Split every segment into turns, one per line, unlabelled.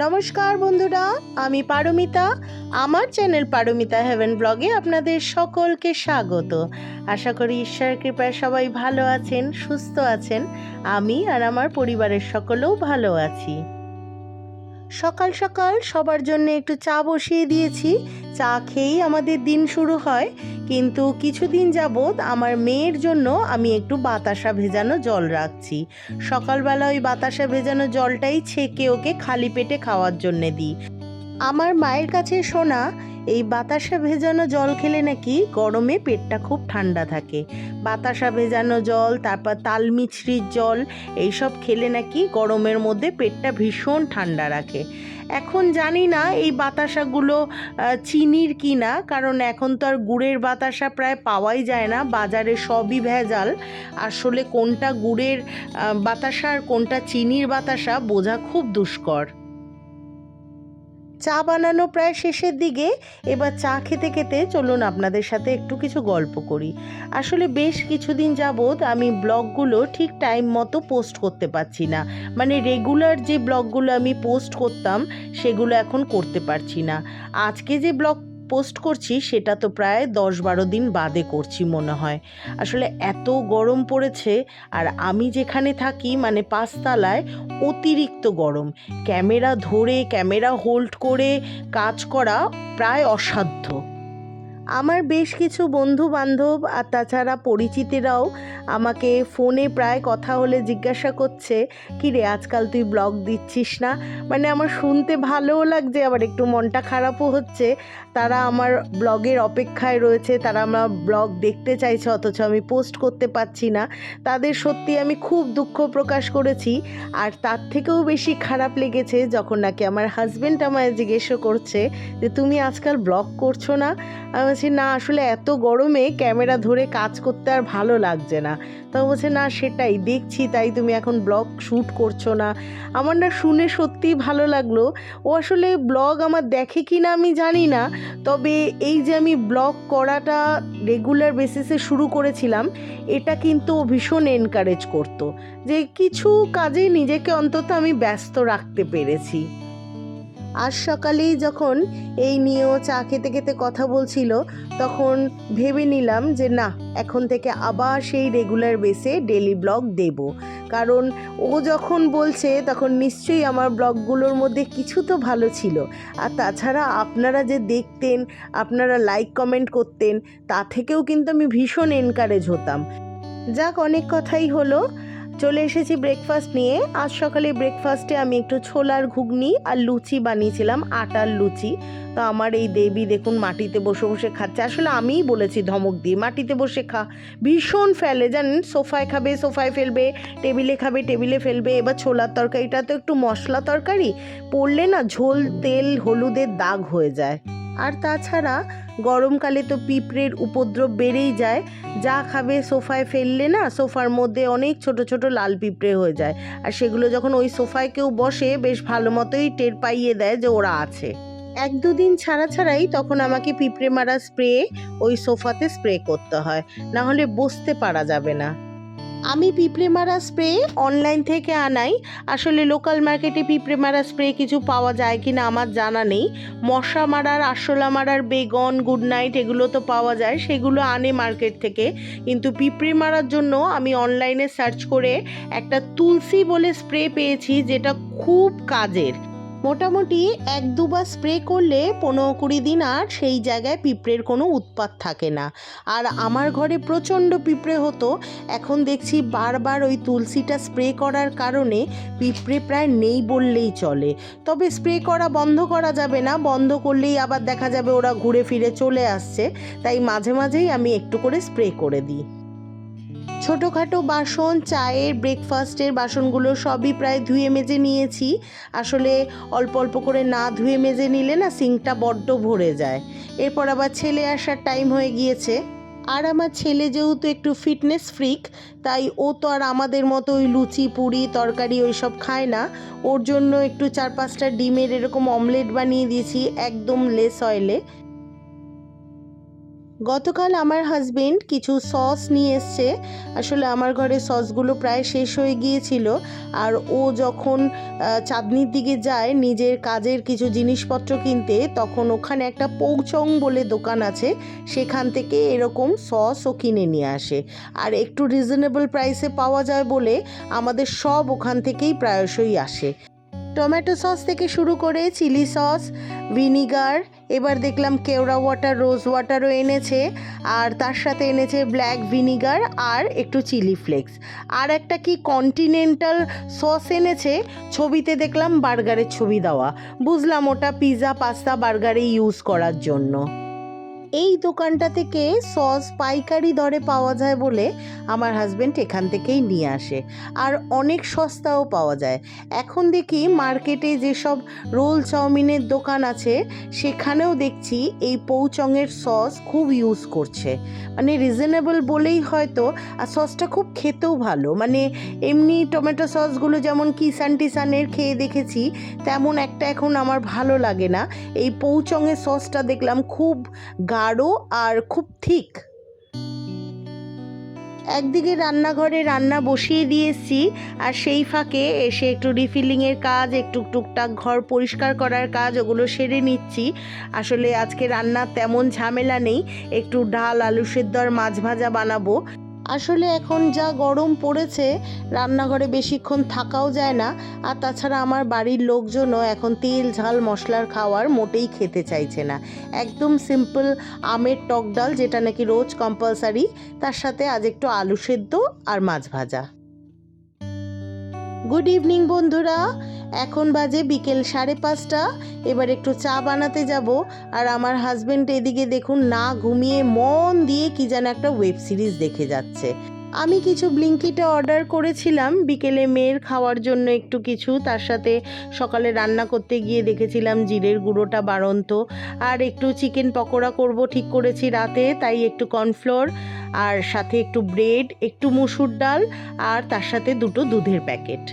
নমস্কার বন্ধুরা, আমি পারমিতা। আমার চ্যানেল পারমিতা হেভেন ব্লগে আপনাদের সকলকে স্বাগত। আশা করি ঈশ্বরের কৃপায় সবাই ভালো আছেন, সুস্থ আছেন। আমি আর আমার পরিবারের সকলেও ভালো আছি। সকাল সকাল সবার জন্য একটু চা বসিয়ে দিয়েছি। চা খেয়েই আমাদের দিন শুরু হয়, কিন্তু কিছুদিন যাবৎ আমার মেয়ের জন্য আমি একটু বাতাসা ভেজানো জল রাখছি। সকালবেলা ওই বাতাসা ভেজানো জলটাই ছেঁকে ওকে খালি পেটে খাওয়ার জন্যে দিই। আমার মায়ের কাছে শোনা এই বাতাসা ভেজানো জল খেলে নাকি গরমে পেটটা খুব ঠান্ডা থাকে। বাতাসা ভেজানো জল, তারপর তাল মিছরির জল, এইসব খেলে নাকি গরমের মধ্যে পেটটা ভীষণ ঠান্ডা রাখে। এখন জানি না এই বাতাসাগুলো চিনির কিনা, কারণ এখন তো আর গুড়ের বাতাসা প্রায় পাওয়াই যায় না, বাজারে সবই ভেজাল। আসলে কোনটা গুড়ের বাতাসা আর কোনটা চিনির বাতাসা বোঝা খুব দুষ্কর। চা বানানো প্রায় শেষের দিকে। এবার চা খেতে খেতে চলুন আপনাদের সাথে একটু কিছু গল্প করি। আসলে বেশ কিছুদিন যাবৎ আমি ব্লগগুলো ঠিক টাইম মতো পোস্ট করতে পারছি না। মানে রেগুলার যে ব্লগগুলো আমি পোস্ট করতাম সেগুলো এখন করতে পারছি না। আজকে যে ব্লগ পোস্ট করছি সেটা তো প্রায় 10-12 দিন বাদে করছি মনে হয়। আসলে এত গরম পড়েছে, আর আমি যেখানে থাকি মানে 5তলায়, অতিরিক্ত গরম। ক্যামেরা ধরে ক্যামেরা হোল্ড করে কাজ করা প্রায় অসাধ্য। আমার বেশ কিছু বন্ধু বান্ধব আর তাছাড়া পরিচিতরাও আমাকে ফোনে প্রায় কথা হলে জিজ্ঞাসা করছে, কি রে আজকাল তুই ব্লগ দিচ্ছিস না? মানে আমার শুনতে ভালোও লাগছে, আবার একটু মনটা খারাপও হচ্ছে। তারা আমার ব্লগের অপেক্ষায় রয়েছে, তারা আমার ব্লগ দেখতে চাইছে, অথচ আমি পোস্ট করতে পারছি না। তাদের সত্যি আমি খুব দুঃখ প্রকাশ করেছি। আর তার থেকেও বেশি খারাপ লেগেছে যখন নাকি আমার হাজব্যান্ড আমায় জিজ্ঞেসও করছে যে তুমি আজকাল ব্লগ করছো না। আমি বলছি না, আসলে এত গরমে ক্যামেরা ধরে কাজ করতে আর ভালো লাগছে না। তো বলছে না সেটাই দেখছি, তাই তুমি এখন ব্লগ শ্যুট করছো না। আমার না শুনে সত্যিই ভালো লাগলো। ও আসলে ব্লগ আমার দেখে কি না আমি জানি না, তবে এই যে আমি ব্লগ করাটা রেগুলার বেসিসে শুরু করেছিলাম, এটা কিন্তু ও ভীষণ এনকারেজ করতো, যে কিছু কাজে নিজেকে অন্তত আমি ব্যস্ত রাখতে পেরেছি। আজ সকালেই যখন এই নিয়েও চা খেতে খেতে কথা বলছিল, তখন ভেবে নিলাম যে না, এখন থেকে আবার সেই রেগুলার বেসে ডেলি ব্লগ দেব। কারণ ও যখন বলছে তখন নিশ্চয়ই আমার ব্লগগুলোর মধ্যে কিছু তো ভালো ছিল। আর তাছাড়া আপনারা যে দেখতেন, আপনারা লাইক কমেন্ট করতেন, তা থেকেও কিন্তু আমি ভীষণ এনকারেজ হতাম। যাক, অনেক কথাই হলো। চলে এসেছি ব্রেকফাস্ট নিয়ে। আজ সকালে ব্রেকফাস্টে আমি একটু ছোলার ঘুগনি আর লুচি বানিয়েছিলাম, আটার লুচি। তো আমার এই দেবী দেখুন মাটিতে বসে বসে খাচ্ছে। আসলে আমিই বলেছি ধমক দিয়ে, মাটিতে বসে খা। ভীষণ ফেলে জানেন, সোফায় খাবে সোফায় ফেলবে, টেবিলে খাবে টেবিলে ফেলবে। এবার ছোলার তরকারিটা তো একটু মশলা তরকারি, পড়লে না ঝোল তেল হলুদের দাগ হয়ে যায়। আর তাছাড়া গরমকালে তো পিঁপড়ের উপদ্রব বেড়েই যায়। যা খাবে সোফায় ফেললে না, সোফার মধ্যে অনেক ছোট ছোট লাল পিঁপড়ে হয়ে যায়। আর সেগুলো যখন ওই সোফায় কেউ বসে বেশ ভালো মতোই টের পাইয়ে দেয় যে ওরা আছে। 1-2 দিন ছাড়া ছাড়াই তখন আমাকে পিঁপড়ে মারা স্প্রে ওই সোফাতে স্প্রে করতে হয়, না হলে বসতে পারা যাবে না। আমি পিঁপড়ে মারা স্প্রে অনলাইন থেকে আনাই। আসলে লোকাল মার্কেটে পিঁপড়ে মারা স্প্রে কিছু পাওয়া যায় কি না আমার জানা নেই। মশা মারার, আরশোলা মারার বেগন, গুড নাইট এগুলো তো পাওয়া যায়, সেগুলো আনে মার্কেট থেকে। কিন্তু পিঁপড়ে মারার জন্য আমি অনলাইনে সার্চ করে একটা তুলসী বলে স্প্রে পেয়েছি, যেটা খুব কাজের। মোটামুটি 1-2বার স্প্রে করলে 15-20 দিন আর সেই জায়গায় পিঁপড়ের কোনো উৎপাত থাকে না। আর আমার ঘরে প্রচণ্ড পিঁপড়ে হতো, এখন দেখছি বারবার ওই তুলসীটা স্প্রে করার কারণে পিঁপড়ে প্রায় নেই বললেই চলে। তবে স্প্রে করা বন্ধ করা যাবে না, বন্ধ করলেই আবার দেখা যাবে ওরা ঘুরে ফিরে চলে আসছে। তাই মাঝে মাঝেই আমি একটু করে স্প্রে করে দিই। ছোটোখাটো বাসন, চায়ের, ব্রেকফাস্টের বাসনগুলো সবই প্রায় ধুয়ে মেজে নিয়েছি। আসলে অল্প অল্প করে না ধুয়ে মেজে নিলে না সিঙ্কটা বড্ড ভরে যায়। এরপর আবার ছেলে আসার টাইম হয়ে গিয়েছে। আর আমার ছেলে যেহেতু একটু ফিটনেস ফ্রিক, তাই ও তো আর আমাদের মতো ওই লুচি পুরি তরকারি ওই সব খায় না। ওর জন্য একটু 4-5টা ডিমের এরকম অমলেট বানিয়ে দিয়েছি, একদম লেস অয়েলে। গতকাল আমার হাজবেন্ড কিছু সস নিয়ে এসছে। আসলে আমার ঘরে সসগুলো প্রায় শেষ হয়ে গিয়েছিল, আর ও যখন চাঁদনির দিকে যায় নিজের কাজের কিছু জিনিসপত্র কিনতে, তখন ওখানে একটা পৌচং বলে দোকান আছে, সেখান থেকে এরকম সস ও কিনে নিয়ে আসে। আর একটু রিজনেবল প্রাইসে পাওয়া যায় বলে আমাদের সব ওখান থেকেই প্রায়শই আসে। টমেটো সস থেকে শুরু করে চিলি সস, ভিনিগার, এবার দেখলাম কেওড়া ওয়াটার, রোজ ওয়াটারও এনেছে, আর তার সাথে এনেছে ব্ল্যাক ভিনিগার আর একটু চিলি ফ্লেক্স। আর একটা কি কন্টিনেন্টাল সস এনেছে, ছবিতে দেখলাম বার্গারের ছবি দেওয়া, বুঝলাম ওটা পিৎজা পাস্তা বার্গারে ইউজ করার জন্য। এই দোকানটা থেকে সস পাইকারি দরে পাওয়া যায় বলে আমার হাজবেন্ড এখান থেকেই নিয়ে আসে, আর অনেক সস্তাও পাওয়া যায়। এখন দেখি মার্কেটে যেসব রোল চাউমিনের দোকান আছে সেখানেও দেখছি এই পৌচংয়ের সস খুব ইউজ করছে, মানে রিজনেবল বলেই হয়তো। আর সসটা খুব খেতেও ভালো, মানে এমনি টমেটো সসগুলো যেমন কিষান টিসানের খেয়ে দেখেছি তেমন একটা এখন আমার ভালো লাগে না। এই পৌচংয়ের সসটা দেখলাম খুব গাঢ় আর খুব থিক। একদিকে রান্নাঘরে রান্না বসিয়ে দিয়েছি, আর সেই ফাঁকে এসে একটু রিফিলিংয়ের কাজ, একটু টুকটাক ঘর পরিষ্কার করার কাজ, ওগুলো সেরে নিচ্ছি। আসলে আজকে রান্নার তেমন ঝামেলা নেই, একটু ডাল, আলু সেদ্ধ আর মাছ ভাজা বানাবো। আসলে এখন যা গরম পড়েছে রান্নাঘরে বেশিক্ষণ থাকাও যায় না, আর তাছাড়া আমার বাড়ির লোকজনও এখন তেল ঝাল মশলার খাওয়ার মোটেই খেতে চাইছে না। একদম সিম্পল আমের টক ডাল, যেটা নাকি রোজ কম্পালসারি, তার সাথে আজ একটু আলু সেদ্ধ আর মাছ ভাজা। গুড ইভিনিং বন্ধুরা, এখন বাজে বিকেল 5:30। এবার একটু চা বানাতে যাব, আর আমার হাজবেন্ড এদিকে দেখুন না ঘুমিয়ে মন দিয়ে কি যেন একটা ওয়েব সিরিজ দেখে যাচ্ছে। আমি কিছু ব্লিঙ্কিটে অর্ডার করেছিলাম বিকেলে মেয়ের খাওয়ার জন্য একটু কিছু, তার সাথে সকালে রান্না করতে গিয়ে দেখেছিলাম জিরের গুঁড়োটা বাড়ন্ত, আর একটু চিকেন পকোড়া করব ঠিক করেছি রাতে, তাই একটু কর্নফ্লোর, আর সাথে একটু ব্রেড, একটু মুসুর ডাল, আর তার সাথে 2টো দুধের প্যাকেট।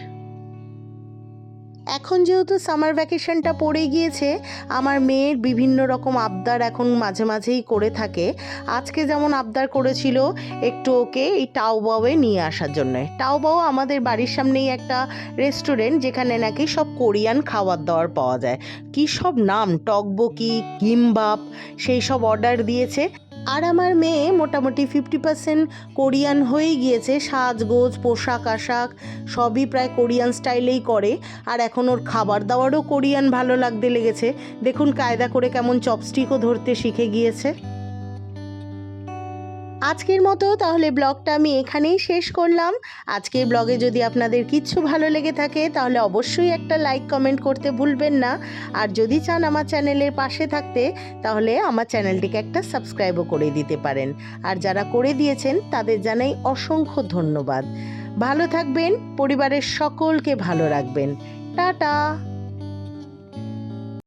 এখন যেহেতু সামার ভ্যাকেশনটা পড়ে গিয়েছে, আমার মেয়ের বিভিন্ন রকম আবদার এখন মাঝে মাঝেই করে থাকে। আজকে যেমন আবদার করেছিল একটু ওকে এই টাওবাওয়ে নিয়ে আসার জন্য। টাওবাও আমাদের বাড়ির সামনেই একটা রেস্টুরেন্ট, যেখানে নাকি সব কোরিয়ান খাবার দাবার পাওয়া যায়। কী সব নাম, টকবকি, কিমবাপ, সেই সব অর্ডার দিয়েছে। আর আমার মেয়ে মোটামুটি 50% কোরিয়ান হয়েই গিয়েছে, সাজগোজ, পোশাক আশাক সবই প্রায় কোরিয়ান স্টাইলেই করে, আর এখন ওর খাবার দাবারও কোরিয়ান ভালো লাগতে লেগেছে। দেখুন কায়দা করে কেমন চপস্টিকও ধরতে শিখে গিয়েছে। আজকের মতো তাহলে ব্লগটা আমি এখানেই শেষ করলাম। আজকের ব্লগে যদি আপনাদের কিচ্ছু ভালো লেগে থাকে তাহলে অবশ্যই একটা লাইক কমেন্ট করতে ভুলবেন না, আর যদি চান আমার চ্যানেলের পাশে থাকতে তাহলে আমার চ্যানেলটিকে একটা সাবস্ক্রাইবও করে দিতে পারেন, আর যারা করে দিয়েছেন তাদের জানাই অসংখ্য ধন্যবাদ। ভালো থাকবেন, পরিবারের সকলকে ভালো রাখবেন। টাটা।